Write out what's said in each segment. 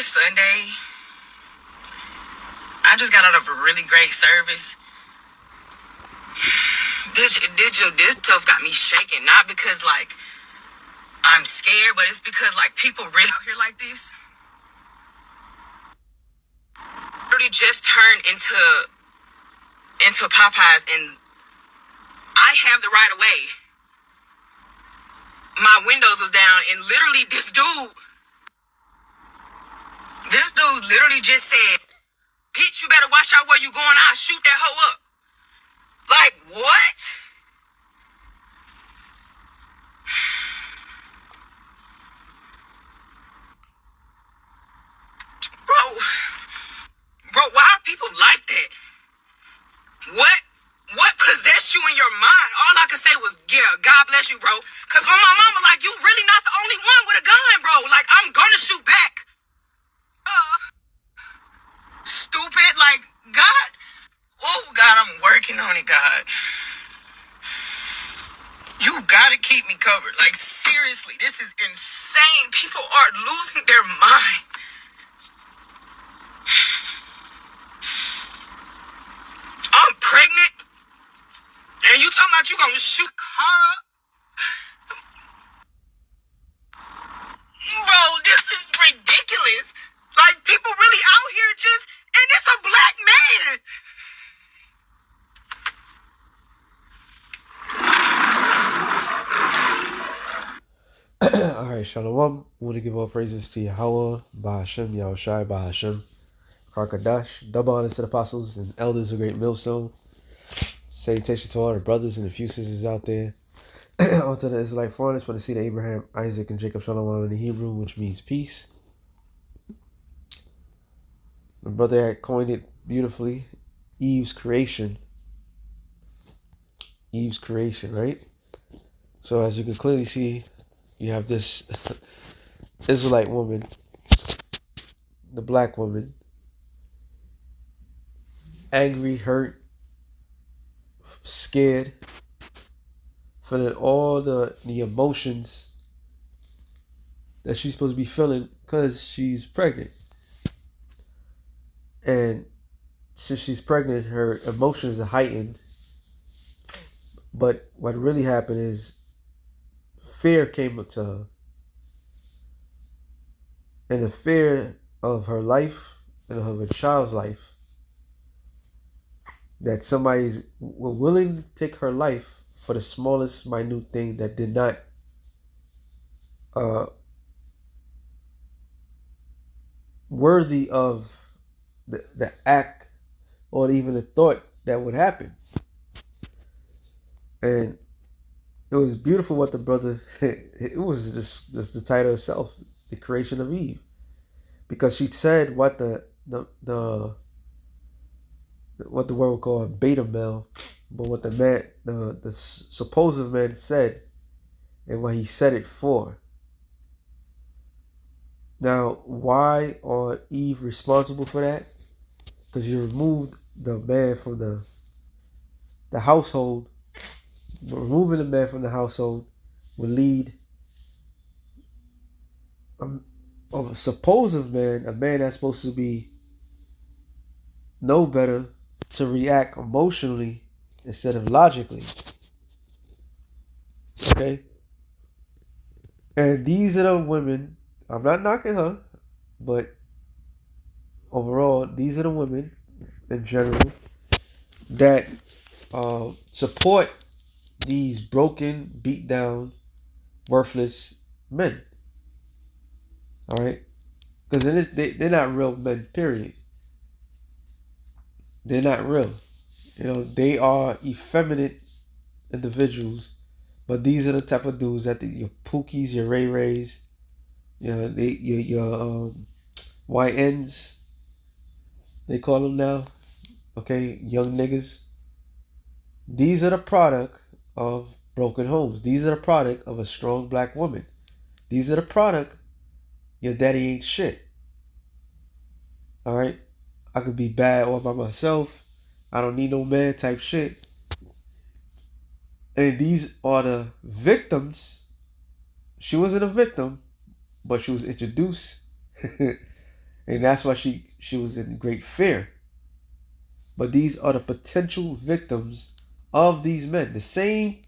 It's Sunday. I just got out of a really great service. This stuff got me shaking. Not because like I'm scared, but it's because like people really out here like this. Really just turned into Popeyes, and I have the right of way. My windows was down, and literally this dude literally just said, "Bitch, you better watch out where you going. I'll shoot that hoe up." Like, what? Bro, why are people like that? What possessed you in your mind? All I could say was, yeah, God bless you, bro. Cause on my mama, like, you really not the only one with a gun, bro. Like, I'm gonna shoot back. Stupid, like, God. Oh, God, I'm working on it, God. You gotta keep me covered. Like, seriously, this is insane. People are losing their mind. I'm pregnant, and you talking about you gonna shoot her up? Bro, this is ridiculous. Like, people really out here just, and it's a black man. Alright, Shalom. I want to give all praises to Yahweh, Bahashem, Yahushai, Bahashem, Karkadash. Double honors to the apostles and elders of Great Millstone. Salutation to all the brothers and the few sisters out there. On to the Israelite foreigners for the seed of Abraham, Isaac, and Jacob, Shalom in the Hebrew, which means peace. The brother had coined it beautifully. Eve's creation. Eve's creation, right? So as you can clearly see, you have this Israelite woman, the black woman, angry, hurt, scared, feeling all the emotions that she's supposed to be feeling because she's pregnant. And since she's pregnant, her emotions are heightened. But what really happened is fear came up to her. And the fear of her life and of her child's life, that somebody's willing to take her life for the smallest minute thing that did not worthy of the act or even the thought that would happen. And it was beautiful what the brother, it was just the title itself, the creation of Eve, because she said what the what the world would call a beta male, but what the man, the supposed man said, and what he said it for. Now, why are Eve responsible for that? Because you removed the man from the household. Removing the man from the household would lead of a supposed man, a man that's supposed to be know better, to react emotionally instead of logically. Okay? And these are the women, I'm not knocking her, but overall, these are the women in general that support these broken, beat down, worthless men. Alright? Because they're not real men, period. They're not real. You know, they are effeminate individuals, but these are the type of dudes that your Pookies, your Ray Rays, you know, your YNs, they call them now. Okay, young niggas. These are the product of broken homes. These are the product of a strong black woman. These are the product, your daddy ain't shit. Alright? I could be bad all by myself. I don't need no man type shit. And these are the victims. She wasn't a victim, but she was introduced And that's why she was in great fear. But these are the potential victims of these men. The same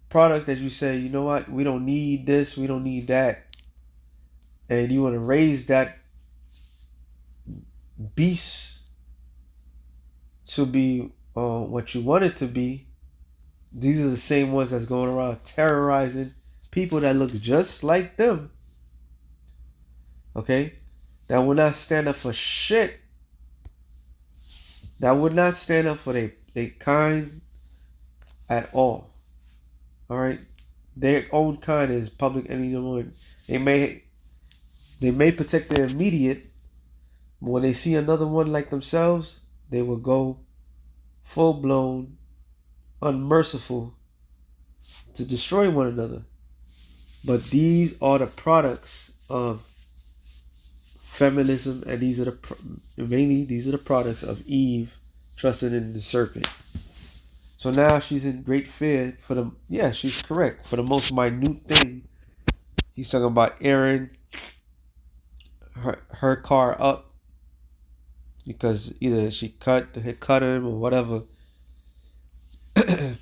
product that you say, you know what, we don't need this, we don't need that. And you want to raise that beast to be what you want it to be. These are the same ones that's going around terrorizing people that look just like them. Okay? That will not stand up for shit. That would not stand up for their kind at all. Alright? Their own kind is public enemy number one. They may protect their immediate, but when they see another one like themselves, they will go full blown, unmerciful to destroy one another. But these are the products of feminism, and these are the products of Eve trusting in the serpent. So now she's in great fear she's correct. For the most minute thing, he's talking about Aaron, her car up because either she cut him or whatever.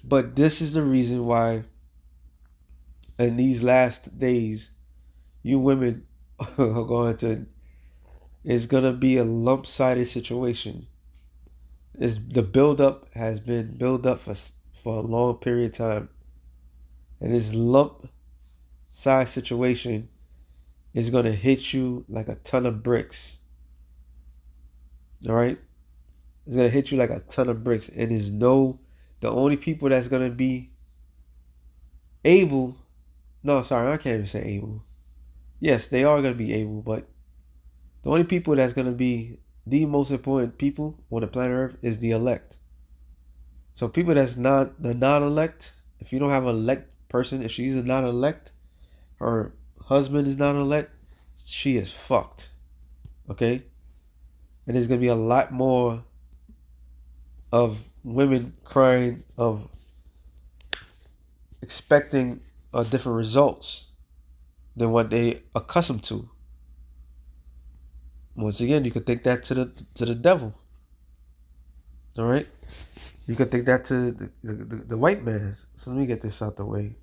But this is the reason why in these last days, you women are it's gonna be a lump-sided situation. The build-up has been built up for a long period of time. And this lump-side situation is gonna hit you like a ton of bricks. Alright? It's gonna hit you like a ton of bricks. And the only people that's gonna be able, no, sorry, I can't even say able. Yes, they are gonna be able, but the only people that's gonna be the most important people on the planet Earth is the elect. So people that's not the non-elect, if you don't have an elect person, if she's a non-elect, her husband is non-elect, she is fucked. Okay? And there's gonna be a lot more of women crying, of expecting different results than what they accustomed to. Once again, you could take that to the devil. All right, you could take that to the white man. So let me get this out the way.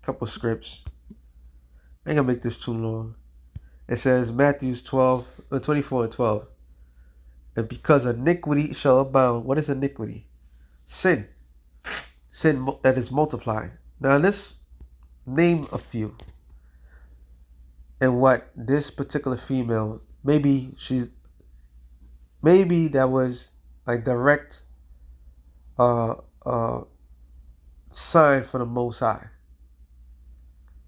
Couple scripts. I ain't gonna make this too long. It says Matthew 24 and 12. And because iniquity shall abound. What is iniquity? Sin. Sin that is multiplied. Now let's name a few. And what this particular female, maybe that was a direct sign from the Most High.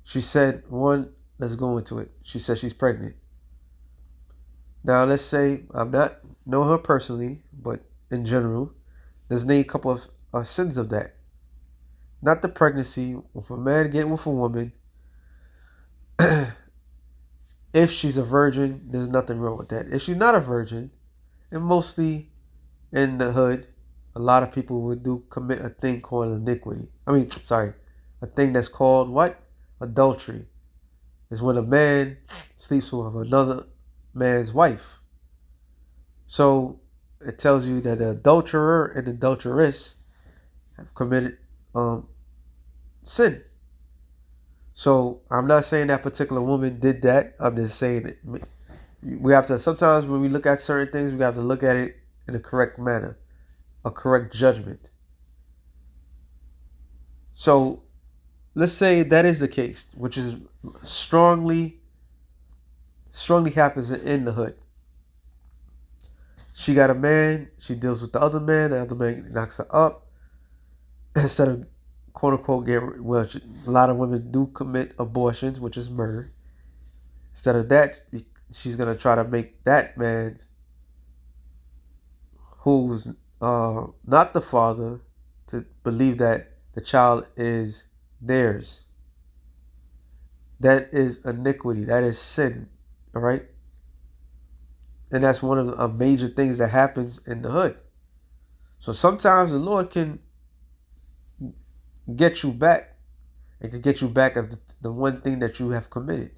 She said, let's go into it. She said she's pregnant. Now let's say, I'm not know her personally, but in general, let's name a couple of sins of that. Not the pregnancy, with a man getting with a woman. If she's a virgin, there's nothing wrong with that. If she's not a virgin, and mostly in the hood, a lot of people would commit a thing called iniquity. A thing that's called what? Adultery. Is when a man sleeps with another man's wife. So it tells you that the adulterer and adulteress have committed sin. So I'm not saying that particular woman did that. I'm just saying it. We have to, sometimes when we look at certain things, we have to look at it in a correct manner, a correct judgment. So let's say that is the case, which is strongly happens in the hood. She got a man, she deals with the other man knocks her up. Instead of quote unquote a lot of women do commit abortions, which is murder. Instead of that, she's gonna try to make that man, who's not the father, to believe that the child is theirs. That is iniquity. That is sin. All right. And that's one of the major things that happens in the hood. So sometimes the Lord can get you back. It can get you back of the one thing that you have committed.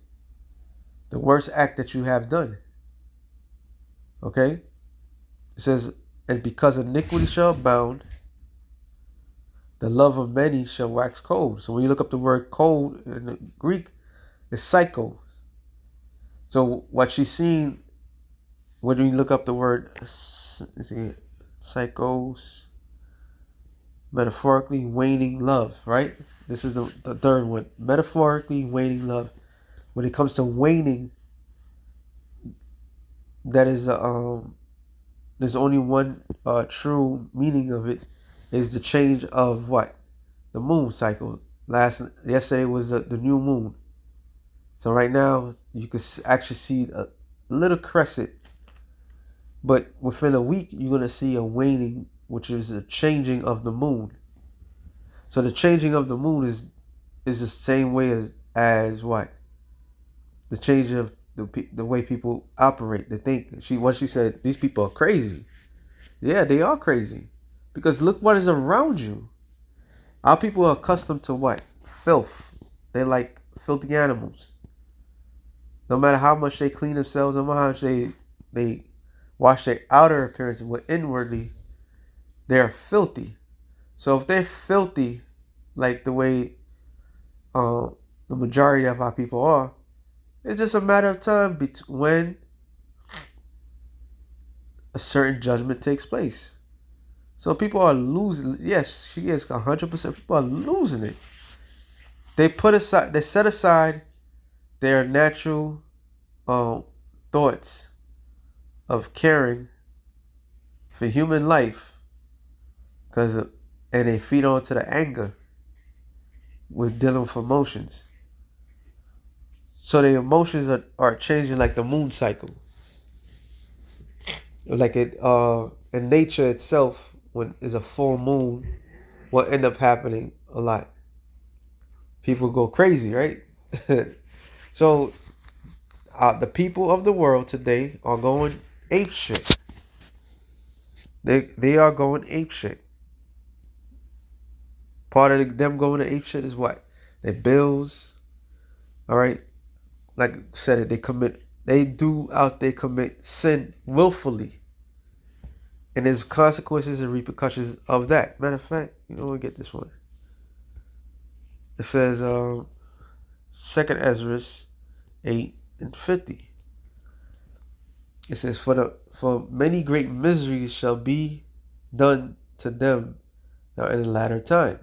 the worst act that you have done. Okay? It says, and because iniquity shall abound, the love of many shall wax cold. So when you look up the word cold in the Greek, it's psycho. So what she's seeing when you look up the word psychos, metaphorically waning love, right? This is the third one. Metaphorically waning love. When it comes to waning, that is there's only one true meaning of it, is the change of what? The moon cycle. Yesterday was the new moon. So right now you could actually see a little crescent, but within a week you're gonna see a waning, which is a changing of the moon. So the changing of the moon is the same way as what? The change of the way people operate. They think. What she said, these people are crazy. Yeah, they are crazy. Because look what is around you. Our people are accustomed to what? Filth. They're like filthy animals. No matter how much they clean themselves, no matter how much they wash their outer appearance, but inwardly, they're filthy. So if they're filthy, like the way the majority of our people are, it's just a matter of time when a certain judgment takes place. So people are losing. Yes, she is 100%. People are losing it. They set aside their natural thoughts of caring for human life, and they feed on to the anger with dealing with emotions. So the emotions are changing like the moon cycle. Like in nature itself, when there's a full moon, what end up happening a lot? People go crazy, right? So the people of the world today are going ape shit. They are going ape shit. Part of them going to ape shit is what? Their bills. All right. Like I said, they commit sin willfully. And there's consequences and repercussions of that. Matter of fact, we'll get this one. It says 2nd Ezra 8:50. It says, for many great miseries shall be done to them now in the latter time.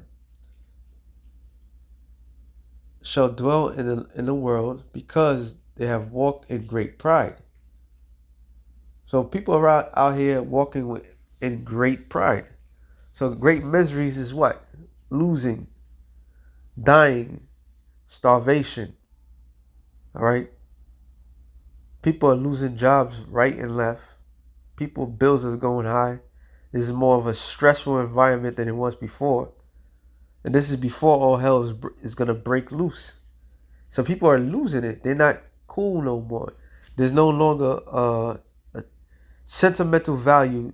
Shall dwell in the world because they have walked in great pride. So people are out here walking in great pride. So great miseries is what? Losing, dying, starvation. All right. People are losing jobs right and left. Bills is going high. This is more of a stressful environment than it was before. And this is before all hell is going to break loose. So people are losing it. They're not cool no more. There's no longer a sentimental value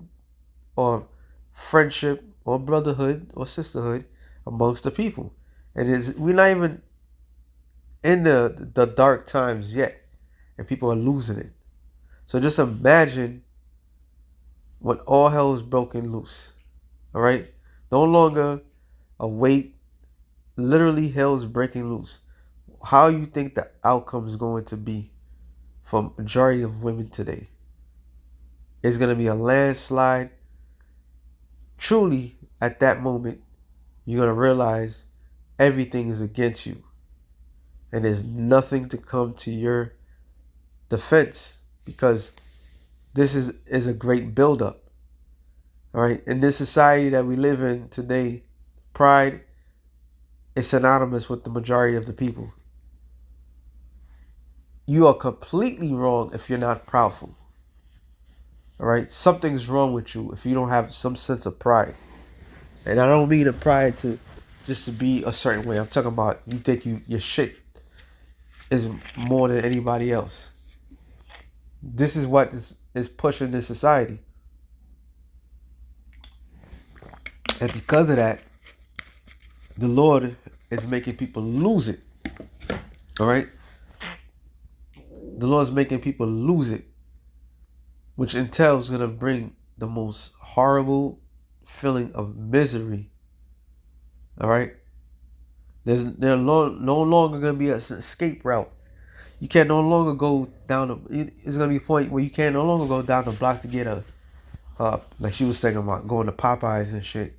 or friendship or brotherhood or sisterhood amongst the people. And we're not even in the dark times yet. And people are losing it. So just imagine when all hell is broken loose. All right? No longer a weight. Literally hell is breaking loose. How you think the outcome is going to be for majority of women today? It's going to be a landslide. Truly, at that moment, you're going to realize everything is against you. And there's nothing to come to your defense, because this is a great buildup. All right. In this society that we live in today, pride is synonymous with the majority of the people. You are completely wrong if you're not proudful. All right. Something's wrong with you if you don't have some sense of pride. And I don't mean a pride just to be a certain way. I'm talking about you think your shit is more than anybody else. This is what is pushing this society. And because of that, the Lord is making people lose it. All right? The Lord's making people lose it, which entails going to bring the most horrible feeling of misery. All right? There's no longer going to be an escape route. You can no longer go down. It's going to be a point where you can no longer go down the block to get like she was saying about going to Popeyes and shit.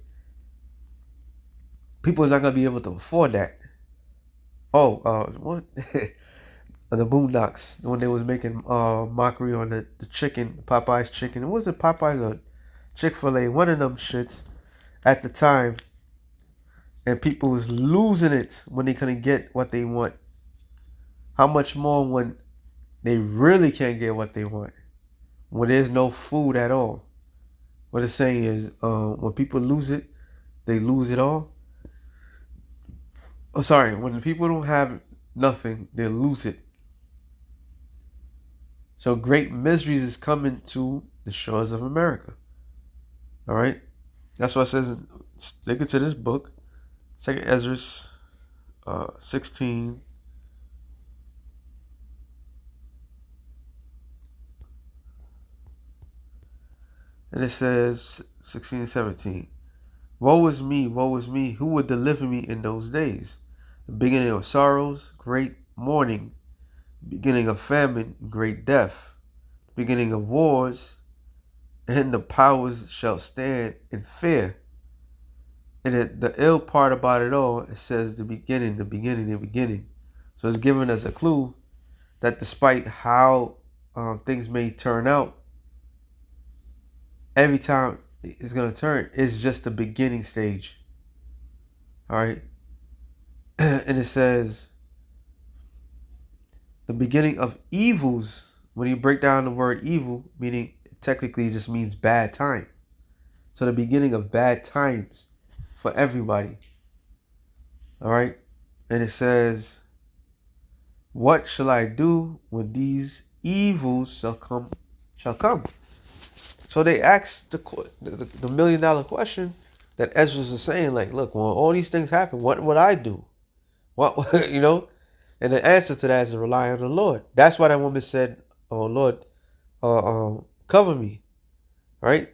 People are not going to be able to afford that. Oh, what? The Boondocks, when they was making mockery on the chicken, Popeye's chicken. It wasn't Popeye's or Chick-fil-A, one of them shits at the time. And people was losing it when they couldn't get what they want. How much more when they really can't get what they want? When there's no food at all. What it's saying is, when people lose it, they lose it all. Oh, sorry, when people don't have nothing, they lose it. So great miseries is coming to the shores of America. All right? That's what it says. Stick it to this book. 2 Ezra 16. And it says 16 and 17. Woe is me, who would deliver me in those days? The beginning of sorrows, great mourning, beginning of famine, great death, beginning of wars, and the powers shall stand in fear. And the ill part about it all, it says the beginning. So it's giving us a clue that despite how things may turn out, every time it's going to turn, it's just the beginning stage. All right? And it says the beginning of evils. When you break down the word evil, meaning technically it just means bad time. So the beginning of bad times for everybody. All right? And it says, what shall I do when these evils shall come? So they asked the $1 million question that Ezra was saying, like, look, when all these things happen, what would I do? What, you know? And the answer to that is to rely on the Lord. That's why that woman said, oh, Lord, cover me. Right?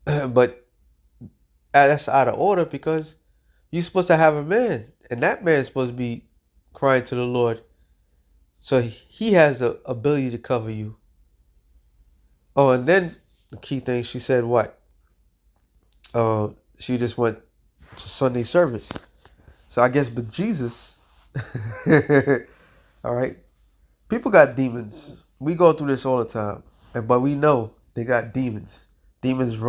But that's out of order because you're supposed to have a man. And that man is supposed to be crying to the Lord. So he has the ability to cover you. Oh, and then the key thing, she said what? She just went to Sunday service. So I guess, but Jesus, all right, people got demons. We go through this all the time, but we know they got demons. Demons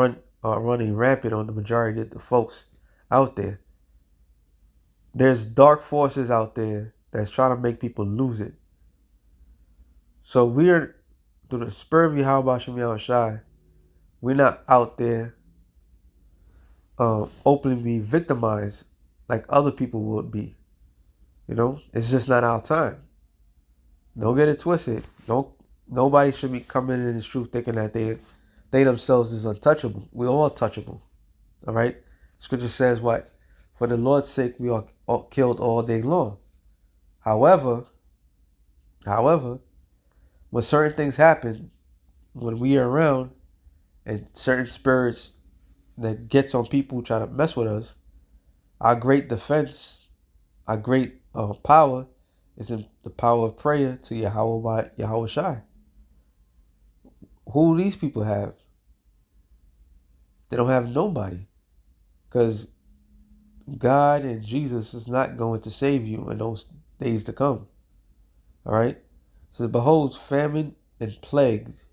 are running rampant on the majority of the folks out there. There's dark forces out there that's trying to make people lose it. So we're, through the spirit of Yahweh Shem Yahushai, we're not out there openly being victimized like other people would be. You know, it's just not our time. Don't get it twisted. Nobody should be coming in this truth thinking that they themselves is untouchable. We're all touchable. All right? Scripture says what? For the Lord's sake, we are killed all day long. However, when certain things happen, when we are around, and certain spirits that gets on people trying to mess with us, our great defense, our great power is in the power of prayer to Yahweh Shai. Who do these people have? They don't have nobody. Because God and Jesus is not going to save you in those days to come. All right? So behold, famine and plagues,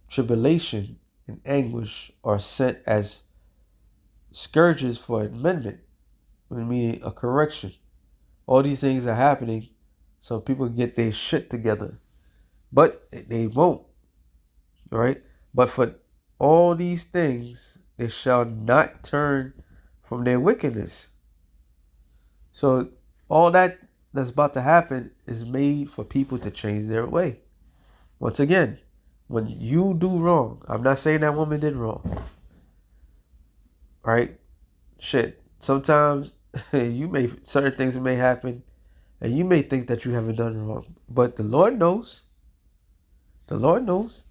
tribulation and anguish are sent as scourges for amendment, meaning a correction. All these things are happening so people get their shit together. But they won't. All right? But for all these things, they shall not turn from their wickedness. So all that's about to happen is made for people to change their way. Once again, when you do wrong, I'm not saying that woman did wrong. Right? Shit. Sometimes certain things may happen and you may think that you haven't done wrong. But the Lord knows. The Lord knows.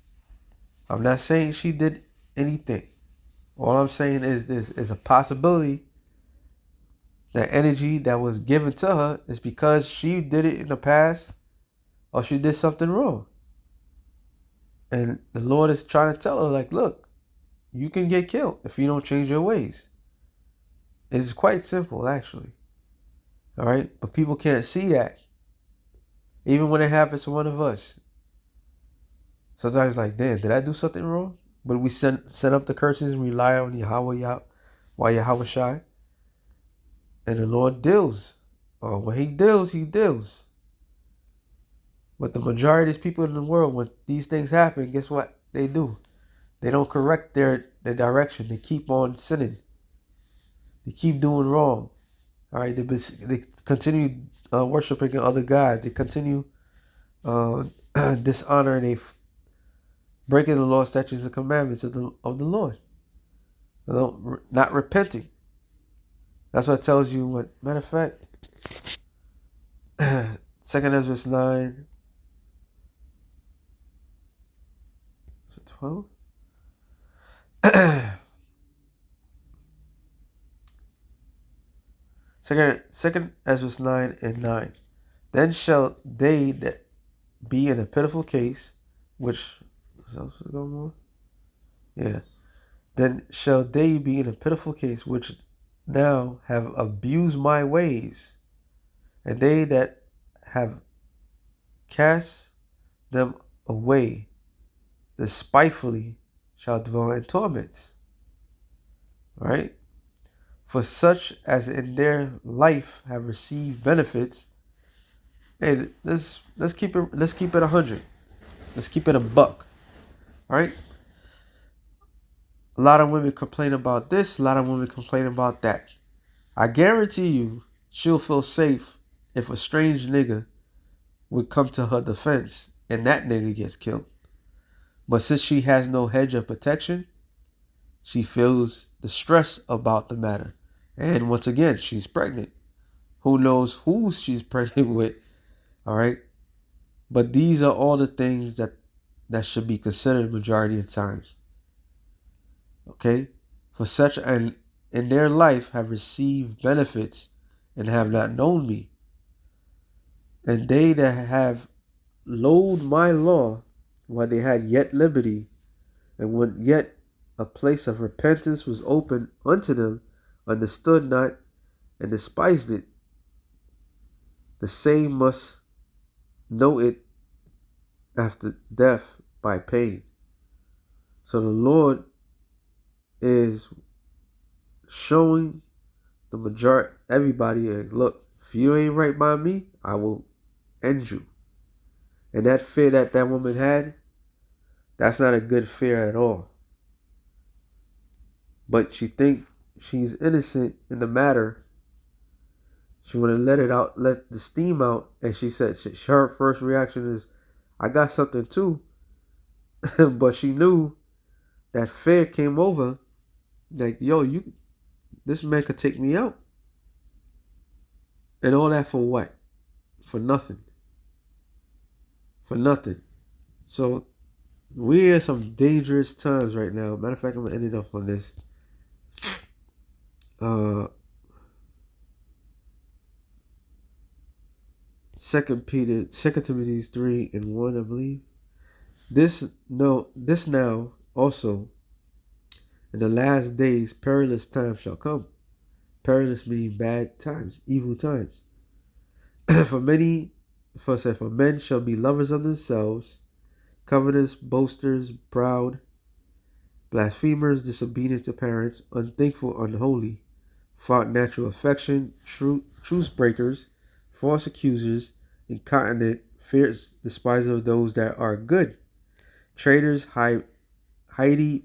I'm not saying she did anything. All I'm saying is this is a possibility that energy that was given to her is because she did it in the past or she did something wrong. And the Lord is trying to tell her, like, look, you can get killed if you don't change your ways. It's quite simple, actually. All right? But people can't see that. Even when it happens to one of us. Sometimes like, damn, did I do something wrong? But we set up the curses and rely on Yahweh Shai. And the Lord deals. Or when he deals, he deals. But the majority of these people in the world, when these things happen, guess what they do? They don't correct their direction. They keep on sinning. They keep doing wrong. All right, they continue worshiping other gods. They continue dishonoring, they breaking the law, statutes, and commandments of the Lord. Not repenting. That's what it tells you. What matter of fact, 2 Ezra 9. Is it 12? Second Ezra 9 and 9. Then shall they that be in a pitiful case, which else is going on? Yeah. Then shall they be in a pitiful case which now have abused my ways, and they that have cast them away despitefully shall dwell in torments. All right? For such as in their life have received benefits, hey, let's keep it 100. Let's keep it a buck. All right? A lot of women complain about this, a lot of women complain about that. I guarantee you she'll feel safe if a strange nigga would come to her defense and that nigga gets killed. But since she has no hedge of protection, she feels the stress about the matter. And once again, she's pregnant. Who knows who she's pregnant with, all right? But these are all the things that should be considered majority of times. Okay? For such and in their life have received benefits and have not known me. And they that have loathed my law while they had yet liberty, and when yet a place of repentance was open unto them, understood not and despised it, the same must know it after death by pain. So the Lord is showing the majority, everybody, look, if you ain't right by me, I will end you. And that fear that woman had, that's not a good fear at all. But she think she's innocent in the matter. She want to let it out, let the steam out. And she said her first reaction is, I got something too. But she knew that fear came over. Like, yo, this man could take me out. And all that for what? For nothing. For nothing. So we're in some dangerous times right now. Matter of fact, I'm gonna end it off on this. 2 Timothy 3 and 1, I believe. This now also in the last days perilous times shall come. Perilous meaning bad times, evil times. For men shall be lovers of themselves, covetous, boasters, proud, blasphemers, disobedient to parents, unthankful, unholy, without natural affection, truce breakers, false accusers, incontinent, fierce, despiser of those that are good, traitors, high-minded,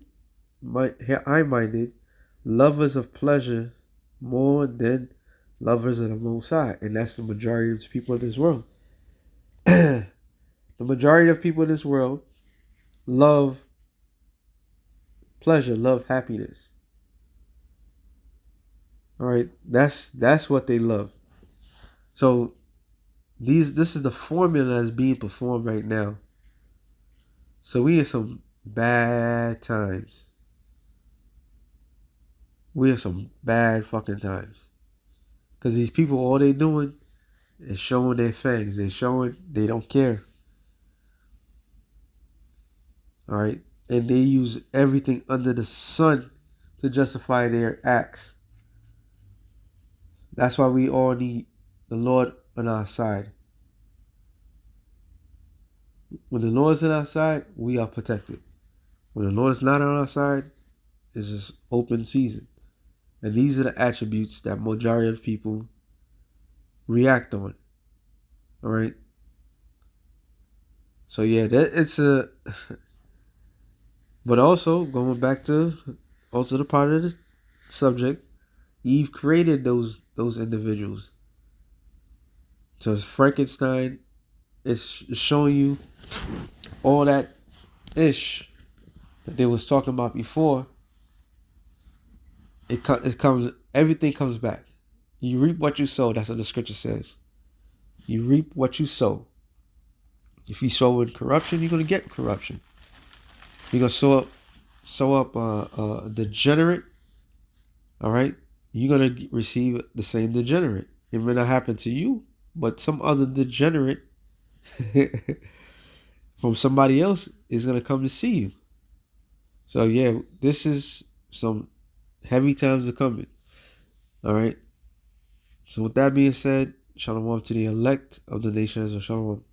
lovers of pleasure more than lovers of the Most High. And that's the majority of the people of this world. The majority of people in this world love pleasure, love happiness. All right, that's what they love. So this is the formula that's being performed right now. So we in some bad times. We in some bad fucking times. Because these people, all they doing is showing their fangs. They showing they don't care. All right? And they use everything under the sun to justify their acts. That's why we all need the Lord on our side. When the Lord is on our side, we are protected. When the Lord is not on our side, it's just open season. And these are the attributes that majority of people react on. All right? So yeah, it's a... But also, going back to also the part of the subject, Eve created those individuals. So Frankenstein is showing you all that ish that they was talking about before. It comes, everything comes back. You reap what you sow. That's what the scripture says. You reap what you sow. If you sow in corruption, you're gonna get corruption. You're gonna sow up a degenerate. All right, you're gonna receive the same degenerate. It may not happen to you, but some other degenerate from somebody else is gonna come to see you. So yeah, this is some heavy times are coming. All right. So with that being said, shalom to the elect of the nations of Shalom.